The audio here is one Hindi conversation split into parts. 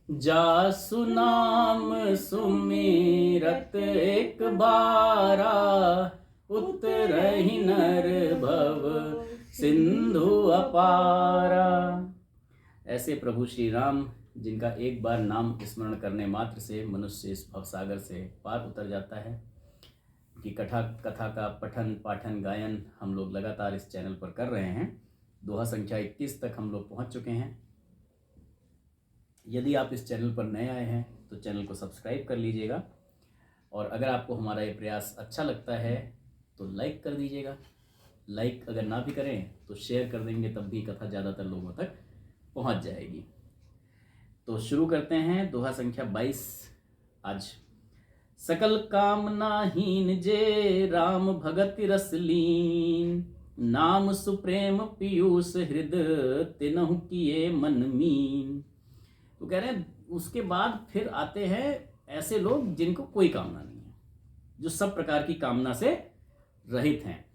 जासु नाम सुमिरत एक बारा, उतरहि नर भव सिंधु अपारा। ऐसे प्रभु श्री राम, जिनका एक बार नाम स्मरण करने मात्र से मनुष्य इस भवसागर से पार उतर जाता है, कि कथा का पठन पाठन गायन हम लोग लगातार इस चैनल पर कर रहे हैं। दोहा संख्या 21 तक हम लोग पहुंच चुके हैं। यदि आप इस चैनल पर नए आए हैं तो चैनल को सब्सक्राइब कर लीजिएगा, और अगर आपको हमारा ये प्रयास अच्छा लगता है तो लाइक कर दीजिएगा। लाइक अगर ना भी करें तो शेयर कर देंगे, तब भी कथा ज़्यादातर लोगों तक पहुंच जाएगी। तो शुरू करते हैं दोहा संख्या 22 आज। सकल कामनाहीन जे राम भगत रस लीन, नाम सुप्रेम पीयूष हृदय तिनहु किए मन मीन। तो कह रहे हैं उसके बाद फिर आते हैं ऐसे लोग जिनको कोई कामना नहीं है, जो सब प्रकार की कामना से रहित हैं।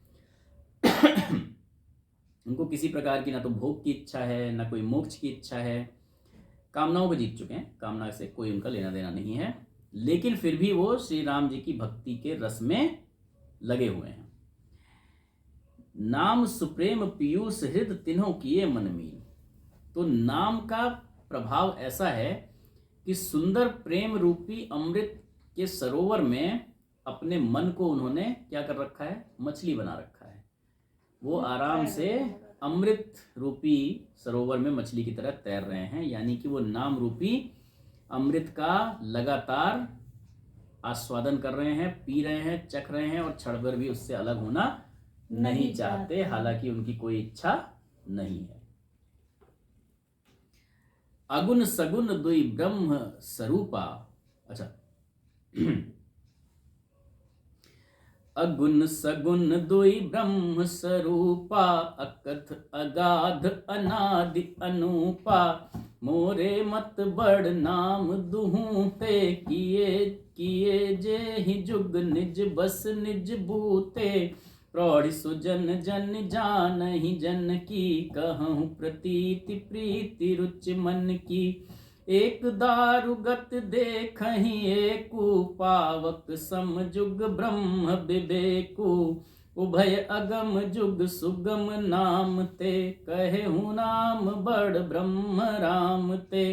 उनको किसी प्रकार की ना तो भोग की इच्छा है, ना कोई मोक्ष की इच्छा है। कामनाओं को जीत चुके हैं, कामना से कोई उनका लेना देना नहीं है, लेकिन फिर भी वो श्री राम जी की भक्ति के रस में लगे हुए हैं। नाम सुप्रेम पीयूष हृदय तिन्हों किए मन मीन। तो नाम का प्रभाव ऐसा है कि सुंदर प्रेम रूपी अमृत के सरोवर में अपने मन को उन्होंने क्या कर रखा है, मछली बना रखा है। वो आराम से अमृत रूपी सरोवर में मछली की तरह तैर रहे हैं, यानी कि वो नाम रूपी अमृत का लगातार आस्वादन कर रहे हैं, पी रहे हैं, चख रहे हैं, और क्षण भर भी उससे अलग होना नहीं चाहते, हालांकि उनकी कोई इच्छा नहीं है। अगुण सगुण दुई ब्रह्म स्वरूपा। अच्छा, अगुण सगुण दुई ब्रह्म स्वरूपा, अकथ अगाध अनादि अनूपा। मोरे मत बड़ नाम दुहूं ते, किए किए जे ही जुग निज बस निज बूते। प्रौढ़ सुजन जन जानहि जन की, कहूँ प्रतीति प्रीति रुचि मन की। एक दारुगत देखहि एकु, पावक सम जुग ब्रह्म विवेकु। उभय अगम जुग सुगम नाम ते, कहूँ नाम बड़ ब्रह्म राम ते।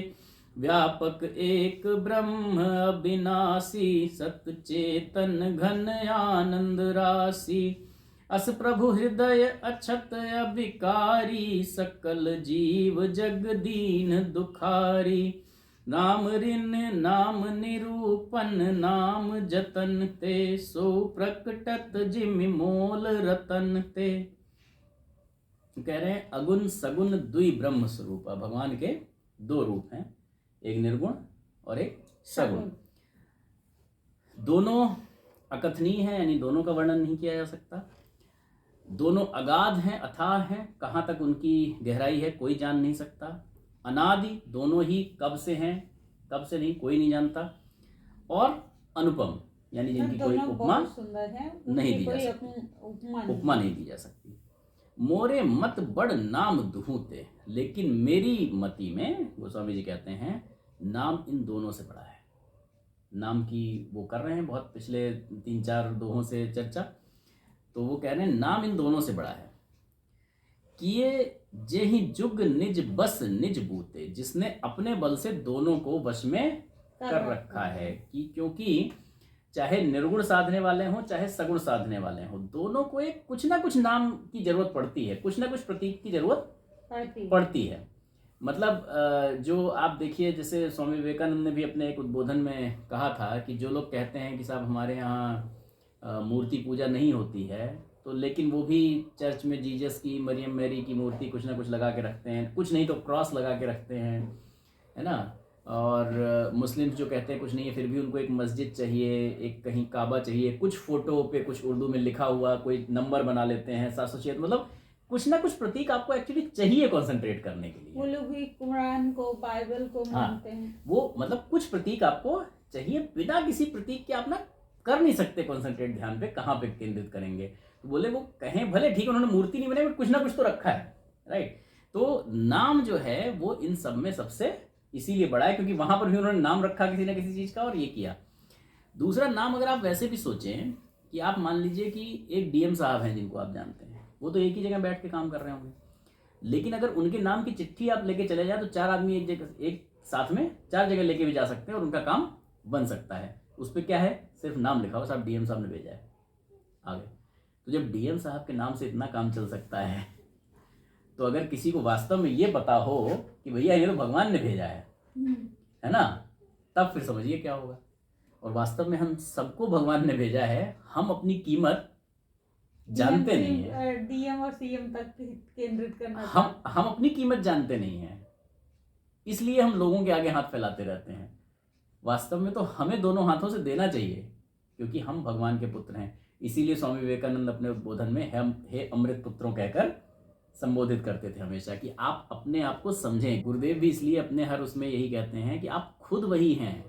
व्यापक एक ब्रह्म अविनाशी, सत चेतन घन आनंद राशि। अस प्रभु हृदय अछत अविकारी, सकल जीव जग दीन दुखारी। नाम ऋण नाम निरूपन, नाम जतन ते। सो प्रकटत जिमि मोल रतन ते। कह रहे हैं अगुण सगुण दुई ब्रह्म स्वरूप। भगवान के दो रूप हैं, एक निर्गुण और एक सगुण। दोनों अकथनीय है, यानी दोनों का वर्णन नहीं किया जा सकता। दोनों अगाध हैं, अथाह हैं, कहाँ तक उनकी गहराई है कोई जान नहीं सकता। अनादि, दोनों ही कब से हैं, कब से नहीं कोई नहीं जानता। और अनुपम, यानी जिनकी कोई उपमा नहीं दी जा सकती, उपमा नहीं दी जा सकती। मोरे मत बड़ नाम दुहूते, लेकिन मेरी मति में, गोस्वामी जी कहते हैं, नाम इन दोनों से बड़ा है। नाम की वो कर रहे हैं बहुत पिछले 3-4 दोहों से चर्चा। तो वो कह रहे हैं नाम इन दोनों से बड़ा है। किए जे ही जुग निज बस निज बूते, जिसने अपने बल से दोनों को वश में कर रखा है। कि क्योंकि चाहे निर्गुण साधने वाले हों चाहे सगुण साधने वाले हों, दोनों को एक कुछ ना कुछ नाम की जरूरत पड़ती है, कुछ ना कुछ प्रतीक की जरूरत पड़ती है। मतलब जो आप देखिए, जैसे स्वामी विवेकानंद ने भी अपने एक उद्बोधन में कहा था कि जो लोग कहते हैं कि साहब हमारे यहाँ मूर्ति पूजा नहीं होती है, तो लेकिन वो भी चर्च में जीसस की, मरियम मैरी की मूर्ति कुछ ना कुछ लगा के रखते हैं, कुछ नहीं तो क्रॉस लगा के रखते हैं, है ना। और मुस्लिम्स जो कहते हैं कुछ नहीं है, फिर भी उनको एक मस्जिद चाहिए, एक कहीं काबा चाहिए, कुछ फोटो पे कुछ उर्दू में लिखा हुआ कोई नंबर बना लेते हैं 706। मतलब कुछ ना कुछ प्रतीक आपको एक्चुअली चाहिए कंसंट्रेट करने के लिए। वो लोग भी कुरान को, बाइबल को मानते हैं। वो मतलब कुछ प्रतीक आपको चाहिए, बिना किसी प्रतीक के आप ना कर नहीं सकते कंसंट्रेट ध्यान पे, कहाँ पे केंद्रित करेंगे। तो बोले वो कहें भले ठीक है उन्होंने मूर्ति नहीं बनाई, बट कुछ ना कुछ तो रखा है, राइट। तो नाम जो है वो इन सब में सबसे इसीलिए बड़ा है क्योंकि वहां पर भी उन्होंने नाम रखा किसी ना किसी चीज का और ये किया। दूसरा नाम अगर आप वैसे भी सोचें कि आप मान लीजिए कि एक डीएम साहब हैं जिनको आप जानते हैं, वो तो एक ही जगह बैठ के काम कर रहे होंगे, लेकिन अगर उनके नाम की चिट्ठी आप लेके चले जाए तो 4 आदमी एक जगह, एक साथ में 4 जगह लेके भी जा सकते हैं और उनका काम बन सकता है। उस पर क्या है, सिर्फ नाम लिखा हो, साहब डीएम साहब ने भेजा है, आगे। तो जब डीएम साहब के नाम से इतना काम चल सकता है, तो अगर किसी को वास्तव में ये पता हो कि भैया ये तो भगवान ने भेजा है ना, तब फिर समझिए क्या होगा। और वास्तव में हम सबको भगवान ने भेजा है, हम अपनी कीमत जानते नहीं है। डीएम और सीएम तक केंद्रित करना, हम अपनी कीमत जानते नहीं है, इसलिए हम लोगों के आगे हाथ फैलाते रहते हैं। वास्तव में तो हमें दोनों हाथों से देना चाहिए, क्योंकि हम भगवान के पुत्र हैं। इसीलिए स्वामी विवेकानंद अपने उद्बोधन में हम हे अमृत पुत्रों कहकर संबोधित करते थे हमेशा, कि आप अपने आप को समझें। गुरुदेव भी इसलिए अपने हर उसमें यही कहते हैं कि आप खुद वही हैं,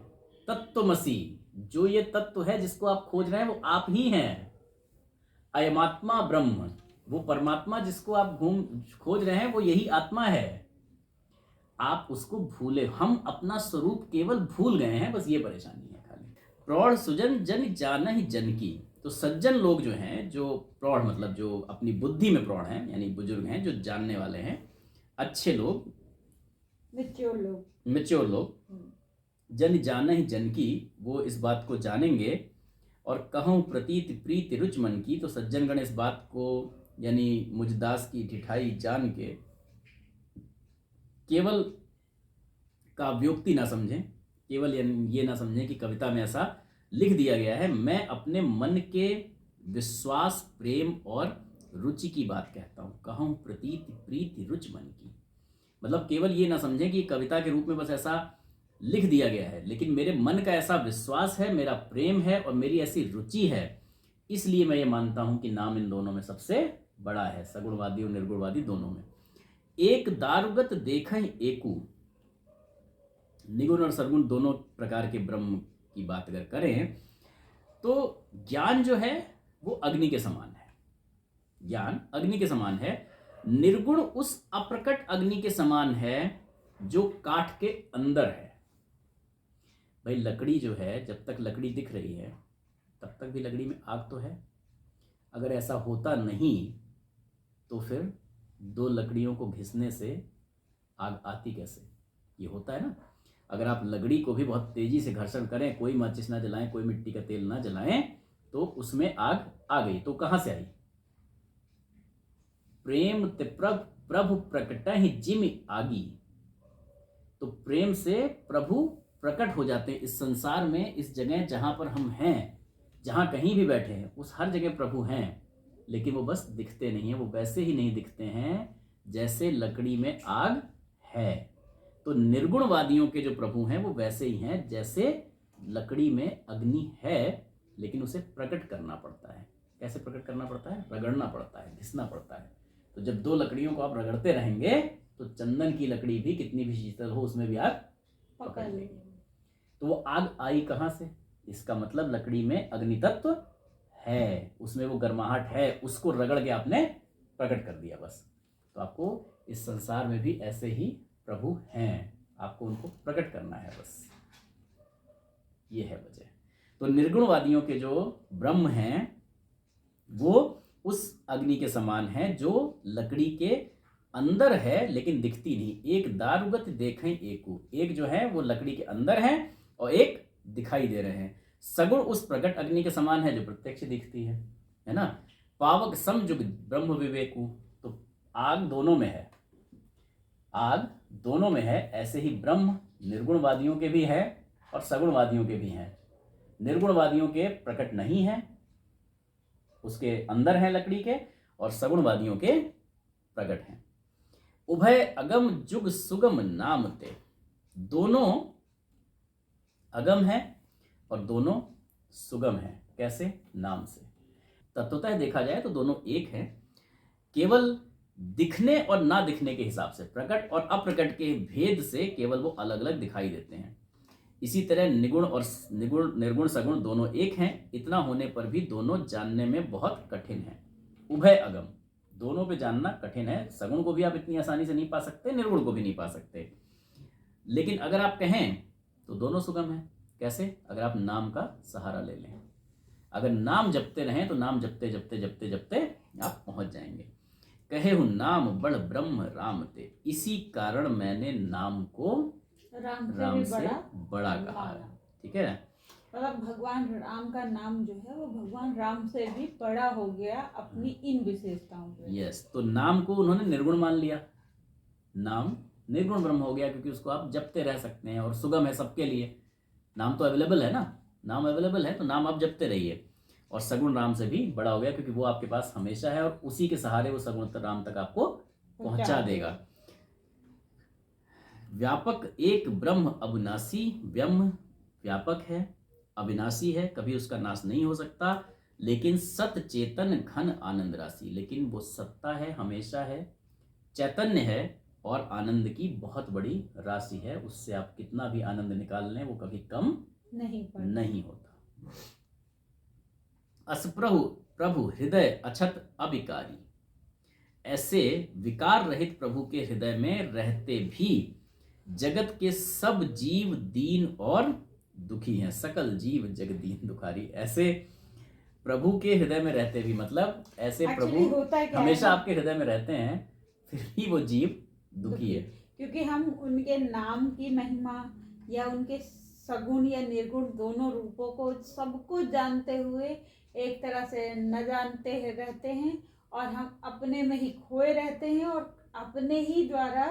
तत्वमसि। जो ये तत्व है जिसको आप खोज रहे हैं वो आप ही हैं। अयमात्मा ब्रह्म, वो परमात्मा जिसको आप खोज रहे हैं वो यही आत्मा है। आप उसको भूले, हम अपना स्वरूप केवल भूल गए हैं, बस ये परेशानी है खाली। प्रौढ़ सुजन जन जानहि जन की। तो सज्जन लोग जो हैं, जो प्रौढ़ मतलब जो अपनी बुद्धि में प्रौढ़ हैं, यानी बुजुर्ग हैं, जो जानने वाले हैं, अच्छे लोग, मैच्योर लोग, जन जानहि जन की, वो इस बात को जानेंगे। और कहूँ प्रतीत प्रीति रुच मन की। तो सज्जनगण इस बात को, यानी मुझदास की ठिठाई जान के केवल काव्योक्ति ना समझें, केवल ये ना समझें कि कविता में ऐसा लिख दिया गया है। मैं अपने मन के विश्वास, प्रेम और रुचि की बात कहता हूँ। कहूँ प्रतीत प्रीति रुच मन की, मतलब केवल ये ना समझें कि कविता के रूप में बस ऐसा लिख दिया गया है, लेकिन मेरे मन का ऐसा विश्वास है, मेरा प्रेम है और मेरी ऐसी रुचि है, इसलिए मैं ये मानता हूं कि नाम इन दोनों में सबसे बड़ा है, सगुणवादी और निर्गुणवादी दोनों में। एक दारुगत देखें एकू। निगुण और सरगुण दोनों प्रकार के ब्रह्म की बात अगर करें तो ज्ञान जो है वो अग्नि के समान है। ज्ञान अग्नि के समान है। निर्गुण उस अप्रकट अग्नि के समान है जो काठ के अंदर है। भाई लकड़ी जो है, जब तक लकड़ी दिख रही है तब तक भी लकड़ी में आग तो है। अगर ऐसा होता नहीं तो फिर 2 लकड़ियों को घिसने से आग आती कैसे? ये होता है ना। अगर आप लकड़ी को भी बहुत तेजी से घर्षण करें, कोई माचिस ना जलाएं, कोई मिट्टी का तेल ना जलाएं, तो उसमें आग आ गई। तो कहां से आई? प्रेम ते प्रभु प्रकट ही जिम आगी। तो प्रेम से प्रभु प्रकट हो जाते हैं इस संसार में। इस जगह जहां पर हम हैं, जहां कहीं भी बैठे हैं, उस हर जगह प्रभु हैं, लेकिन वो बस दिखते नहीं है। वो वैसे ही नहीं दिखते हैं जैसे लकड़ी में आग है। तो निर्गुणवादियों के जो प्रभु हैं वो वैसे ही हैं जैसे लकड़ी में अग्नि है, लेकिन उसे प्रकट करना पड़ता है। कैसे प्रकट करना पड़ता है? रगड़ना पड़ता है, घिसना पड़ता है। तो जब 2 लकड़ियों को आप रगड़ते रहेंगे तो चंदन की लकड़ी भी कितनी भी शीतल हो, उसमें भी आग पकड़ लेगी। तो वो आग आई कहां से? इसका मतलब लकड़ी में अग्नि तत्व है, उसमें वो गर्माहट है, उसको रगड़ के आपने प्रकट कर दिया बस। तो आपको इस संसार में भी ऐसे ही प्रभु हैं, आपको उनको प्रकट करना है बस, ये है वजह। तो निर्गुणवादियों के जो ब्रह्म हैं वो उस अग्नि के समान है जो लकड़ी के अंदर है लेकिन दिखती नहीं। एक दारुगत देखें एकू। एक जो है वो लकड़ी के अंदर है और एक दिखाई दे रहे हैं। सगुण उस प्रकट अग्नि के समान है जो प्रत्यक्ष दिखती है ना। पावक समजुग ब्रह्म विवेकू। तो आग दोनों में है, आग दोनों में है। ऐसे ही ब्रह्म निर्गुणवादियों के भी है और सगुणवादियों के भी हैं। निर्गुणवादियों के प्रकट नहीं है, उसके अंदर है लकड़ी के, और सगुणवादियों के प्रकट हैं। उभय अगम जुग सुगम नाम ते। दोनों अगम है और दोनों सुगम है। कैसे? नाम से। तत्वतः देखा जाए तो दोनों एक हैं, केवल दिखने और ना दिखने के हिसाब से, प्रकट और अप्रकट के भेद से केवल वो अलग अलग दिखाई देते हैं। इसी तरह निगुण और निर्गुण सगुण दोनों एक हैं। इतना होने पर भी दोनों जानने में बहुत कठिन है। उभय अगम, दोनों पे जानना कठिन है। सगुण को भी आप इतनी आसानी से नहीं पा सकते, निर्गुण को भी नहीं पा सकते। लेकिन अगर आप कहें तो दोनों सुगम है। कैसे? अगर आप नाम का सहारा ले लें, अगर नाम जपते रहें तो नाम जपते जपते जपते जपते आप पहुंच जाएंगे। कहे हूँ नाम बड़ ब्रह्म राम ते, इसी कारण मैंने नाम को राम से बड़ा कहा है। ठीक है, मतलब भगवान राम का नाम जो है वो भगवान राम से भी बड़ा हो गया अपनी इन विशेषताओं पे। यस, तो नाम को उन्होंने निर्गुण मान लिया, नाम निर्गुण ब्रह्म हो गया क्योंकि उसको आप जपते रह सकते हैं और सुगम है सबके लिए। नाम तो अवेलेबल है ना, नाम अवेलेबल है तो नाम आप जपते रहिए। और सगुण राम से भी बड़ा हो गया क्योंकि वो आपके पास हमेशा है और उसी के सहारे वो सगुण राम तक आपको पहुंचा देगा। व्यापक एक ब्रह्म अविनाशी, ब्रह्म व्यापक है, अविनाशी है, कभी उसका नाश नहीं हो सकता। लेकिन सत चेतन घन आनंद राशि, लेकिन वो सत्ता है, हमेशा है, चैतन्य है और आनंद की बहुत बड़ी राशि है। उससे आप कितना भी आनंद निकाल लें वो कभी कम नहीं होता। असप्रभु प्रभु हृदय अछत अविकारी, ऐसे विकार रहित प्रभु के हृदय में रहते भी जगत के सब जीव दीन और दुखी हैं। सकल जीव जग दीन दुखारी, ऐसे प्रभु के हृदय में रहते भी, मतलब ऐसे प्रभु हमेशा आपके हृदय में रहते हैं फिर भी वो जीव दुखी है। क्योंकि हम उनके नाम की महिमा या उनके सगुण या निर्गुण दोनों रूपों को सबको जानते हुए एक तरह से न जानते रहते हैं और हम अपने में ही खोए रहते हैं और अपने ही द्वारा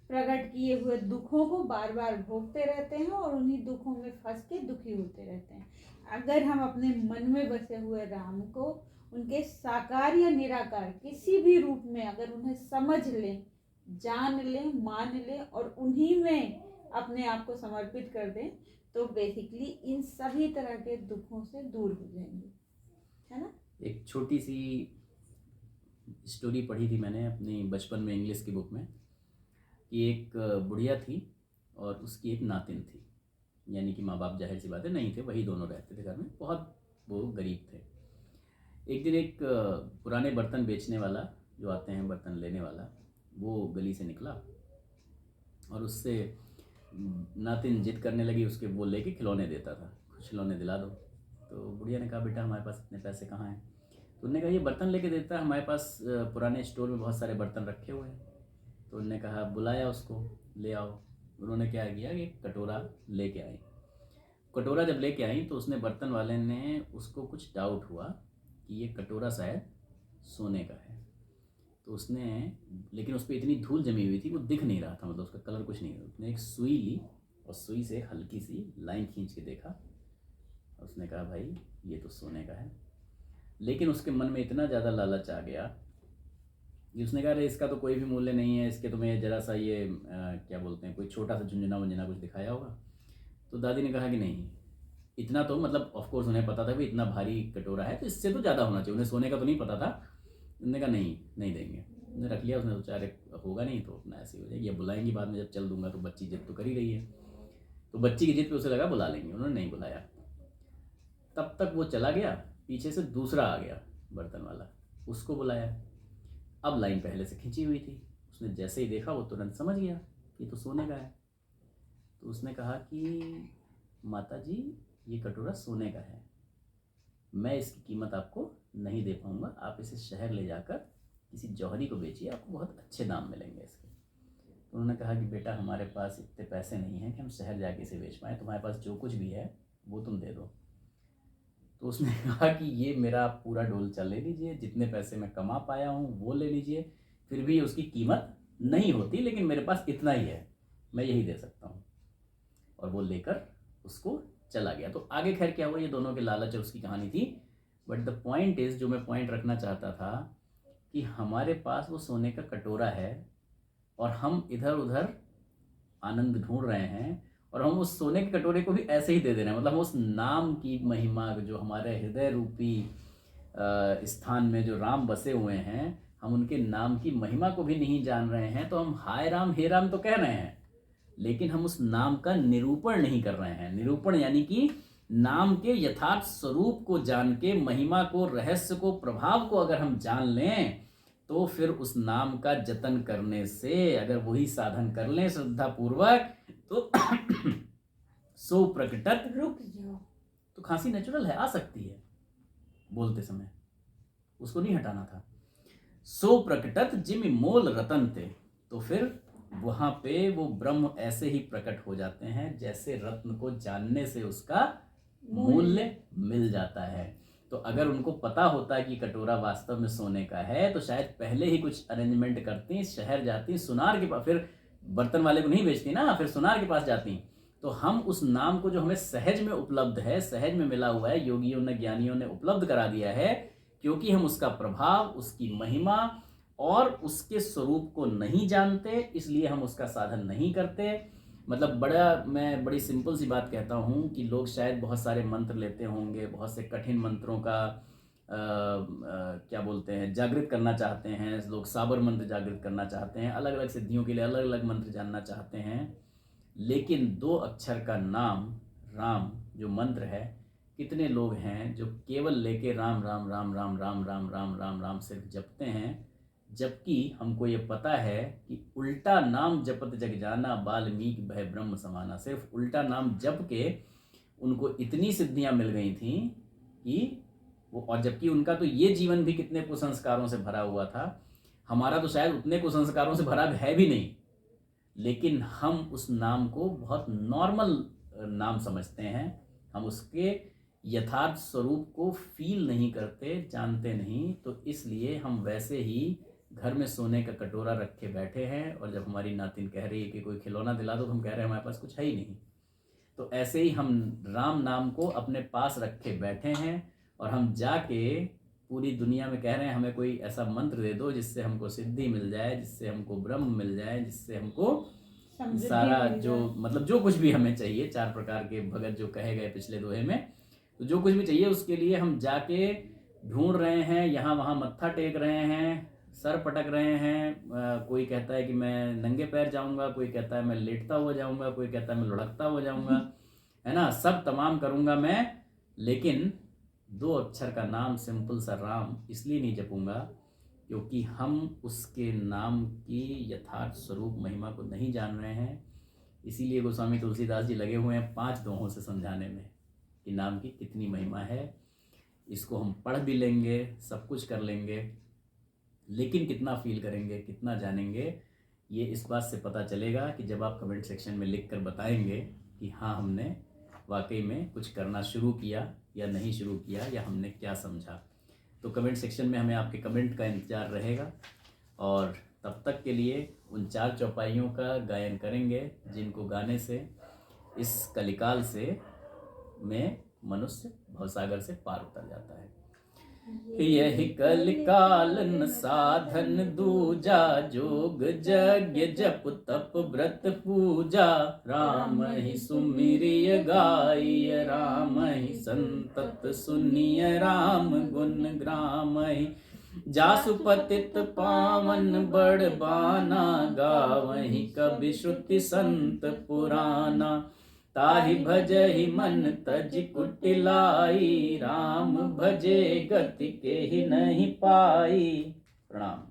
प्रकट किए हुए दुखों को बार बार भोगते रहते हैं और उन्हीं दुखों में फंस के दुखी होते रहते हैं। अगर हम अपने मन में बसे हुए राम को उनके साकार या निराकार किसी भी रूप में अगर उन्हें समझ लें, जान लें, मान लें और उन्हीं में अपने आप को समर्पित कर दें तो बेसिकली इन सभी तरह के दुखों से दूर हो जाएंगे, है ना। एक छोटी सी स्टोरी पढ़ी थी मैंने अपनी बचपन में इंग्लिश की बुक में कि एक बुढ़िया थी और उसकी एक नातिन थी, यानी कि माँ बाप जाहिर सी बात है नहीं थे, वही दोनों रहते थे घर में, बहुत वो गरीब थे। एक दिन एक पुराने बर्तन बेचने वाला जो आते हैं बर्तन लेने वाला, वो गली से निकला और उससे नातिन जिद करने लगी उसके, वो लेके खिलौने देता था, कुछ खिलौने दिला दो। तो बुढ़िया ने कहा बेटा हमारे पास इतने पैसे कहाँ हैं। तो उन्होंने कहा ये बर्तन लेके देता है, हमारे पास पुराने स्टोर में बहुत सारे बर्तन रखे हुए हैं। तो उन्होंने कहा बुलाया उसको, ले आओ। उन्होंने क्या किया कि कटोरा लेके आई। कटोरा जब लेके आई तो उसने बर्तन वाले ने उसको कुछ डाउट हुआ कि ये कटोरा शायद सोने का है। तो उसने, लेकिन उस पर इतनी धूल जमी हुई थी वो दिख नहीं रहा था, मतलब उसका कलर कुछ नहीं। उसने एक सुई ली और सुई से हल्की सी लाइन खींच के देखा। उसने कहा भाई ये तो सोने का है। लेकिन उसके मन में इतना ज़्यादा लालच आ गया कि उसने कहा अरे इसका तो कोई भी मूल्य नहीं है, इसके तो मैं ज़रा सा ये क्या बोलते हैं, कोई छोटा सा झुंझुना वंझुना कुछ दिखाया होगा। तो दादी ने कहा कि नहीं इतना तो, मतलब ऑफकोर्स उन्हें पता था कि इतना भारी कटोरा है तो इससे तो ज़्यादा होना चाहिए, उन्हें सोने का तो नहीं पता था। उन्होंने कहा नहीं देंगे। उन्हें रख लिया। उसने सोचा अरे होगा नहीं तो अपना ऐसे ही हो जाएगी, अब बुलाएंगी बाद में जब चल दूंगा। तो बच्ची जिद तो कर ही रही है, तो बच्ची की जिद पे उसे लगा बुला लेंगे, उन्होंने नहीं बुलाया। तब तक वो चला गया, पीछे से दूसरा आ गया बर्तन वाला, उसको बुलाया। अब लाइन पहले से खिंची हुई थी, उसने जैसे ही देखा वो तुरंत समझ गया कि तो सोने का है। तो उसने कहा कि माता जी ये कटोरा सोने का है, मैं इसकी कीमत आपको नहीं दे पाऊंगा, आप इसे शहर ले जाकर किसी जौहरी को बेचिए, आपको बहुत अच्छे दाम मिलेंगे इसके। तो उन्होंने कहा कि बेटा हमारे पास इतने पैसे नहीं हैं कि हम शहर जाके इसे बेच पाएँ, तुम्हारे पास जो कुछ भी है वो तुम दे दो। तो उसने कहा कि ये मेरा पूरा डोलचा ले लीजिए, जितने पैसे मैं कमा पाया हूँ वो ले लीजिए, फिर भी उसकी कीमत नहीं होती, लेकिन मेरे पास इतना ही है, मैं यही दे सकता हूँ। और वो लेकर उसको चला गया। तो आगे खैर क्या हुआ, ये दोनों के लालच और उसकी कहानी थी। बट द पॉइंट इज, जो मैं पॉइंट रखना चाहता था कि हमारे पास वो सोने का कटोरा है और हम इधर उधर आनंद ढूंढ रहे हैं और हम उस सोने के कटोरे को भी ऐसे ही दे दे रहे हैं। मतलब हम उस नाम की महिमा जो हमारे हृदय रूपी स्थान में जो राम बसे हुए हैं, हम उनके नाम की महिमा को भी नहीं जान रहे हैं। तो हम हाय राम हे राम तो कह रहे हैं, लेकिन हम उस नाम का निरूपण नहीं कर रहे हैं। निरूपण यानी कि नाम के यथार्थ स्वरूप को जान के, महिमा को, रहस्य को, प्रभाव को अगर हम जान लें तो फिर उस नाम का जतन करने से, अगर वही साधन कर लें श्रद्धा पूर्वक, तो सो प्रकटत, रुक जाओ, तो खांसी नेचुरल है, आ सकती है बोलते समय, उसको नहीं हटाना था। सो प्रकटत जिमि मोल रतन थे, तो फिर वहां पे वो ब्रह्म ऐसे ही प्रकट हो जाते हैं जैसे रत्न को जानने से उसका मूल्य मिल जाता है। तो अगर उनको पता होता कि कटोरा वास्तव में सोने का है तो शायद पहले ही कुछ अरेंजमेंट करती, शहर जाती, सुनार के पास, फिर बर्तन वाले को नहीं बेचती ना, फिर सुनार के पास जाती। तो हम उस नाम को जो हमें सहज में उपलब्ध है, सहज में मिला हुआ है, योगियों ने, ज्ञानियों ने उपलब्ध करा दिया है, क्योंकि हम उसका प्रभाव, उसकी महिमा और उसके स्वरूप को नहीं जानते, इसलिए हम उसका साधन नहीं करते। मतलब मैं बड़ी सिंपल सी बात कहता हूँ कि लोग शायद बहुत सारे मंत्र लेते होंगे, बहुत से कठिन मंत्रों का क्या बोलते हैं, जागृत करना चाहते हैं लोग, साबर मंत्र जागृत करना चाहते हैं, अलग अलग सिद्धियों के लिए अलग अलग मंत्र जानना चाहते हैं, लेकिन 2 अक्षर का नाम राम जो मंत्र है, कितने लोग हैं जो केवल लेके राम राम राम राम राम राम राम राम राम सिर्फ जपते हैं, जबकि हमको ये पता है कि उल्टा नाम जपत जग जाना, वाल्मीकि भय ब्रह्म समाना। सिर्फ उल्टा नाम जप के उनको इतनी सिद्धियां मिल गई थी कि वो, और जबकि उनका तो ये जीवन भी कितने कुसंस्कारों से भरा हुआ था, हमारा तो शायद उतने कुसंस्कारों से भरा है भी नहीं, लेकिन हम उस नाम को बहुत नॉर्मल नाम समझते हैं, हम उसके यथार्थ स्वरूप को फील नहीं करते, जानते नहीं। तो इसलिए हम वैसे ही घर में सोने का कटोरा रखे बैठे हैं, और जब हमारी नातिन कह रही है कि कोई खिलौना दिला दो, तो हम कह रहे हैं हमारे पास कुछ है ही नहीं। तो ऐसे ही हम राम नाम को अपने पास रखे बैठे हैं, और हम जाके पूरी दुनिया में कह रहे हैं हमें कोई ऐसा मंत्र दे दो जिससे हमको सिद्धि मिल जाए, जिससे हमको ब्रह्म मिल जाए, जिससे हमको सारा जो, मतलब जो कुछ भी हमें चाहिए, 4 प्रकार के भगत जो कहे गए पिछले दोहे में, तो जो कुछ भी चाहिए उसके लिए हम जाके ढूंढ रहे हैं, यहाँ वहाँ मत्था टेक रहे हैं, सर पटक रहे हैं। कोई कहता है कि मैं नंगे पैर जाऊंगा, कोई कहता है मैं लेटता हुआ जाऊंगा, कोई कहता है मैं लुढ़कता हुआ जाऊंगा, है ना, सब तमाम करूंगा मैं, लेकिन 2 अक्षर का नाम सिंपल सा राम इसलिए नहीं जपूंगा क्योंकि हम उसके नाम की यथार्थ स्वरूप महिमा को नहीं जान रहे हैं। इसीलिए गोस्वामी तुलसीदास जी लगे हुए हैं 5 दोहों से समझाने में कि नाम की कितनी महिमा है। इसको हम पढ़ भी लेंगे, सब कुछ कर लेंगे, लेकिन कितना फील करेंगे, कितना जानेंगे, ये इस बात से पता चलेगा कि जब आप कमेंट सेक्शन में लिख कर बताएंगे कि हाँ हमने वाकई में कुछ करना शुरू किया या नहीं शुरू किया, या हमने क्या समझा। तो कमेंट सेक्शन में हमें आपके कमेंट का इंतज़ार रहेगा, और तब तक के लिए उन 4 चौपाइयों का गायन करेंगे जिनको गाने से इस कलिकाल से में मनुष्य भवसागर से पार उतर जाता है। यही कलिकालन साधन दूजा, जोग यज्ञ जप तप व्रत पूजा, राम ही सुमिरिय गाइय, राम ही संतत सुनिय, राम गुण ग्राम ही, जासु पतित पावन बड़बाना, गावहि कवि श्रुति संत पुराना, ताहि भजहि मन तज कुटिलाई, राम भजे गति के ही नहीं पाई। प्रणाम।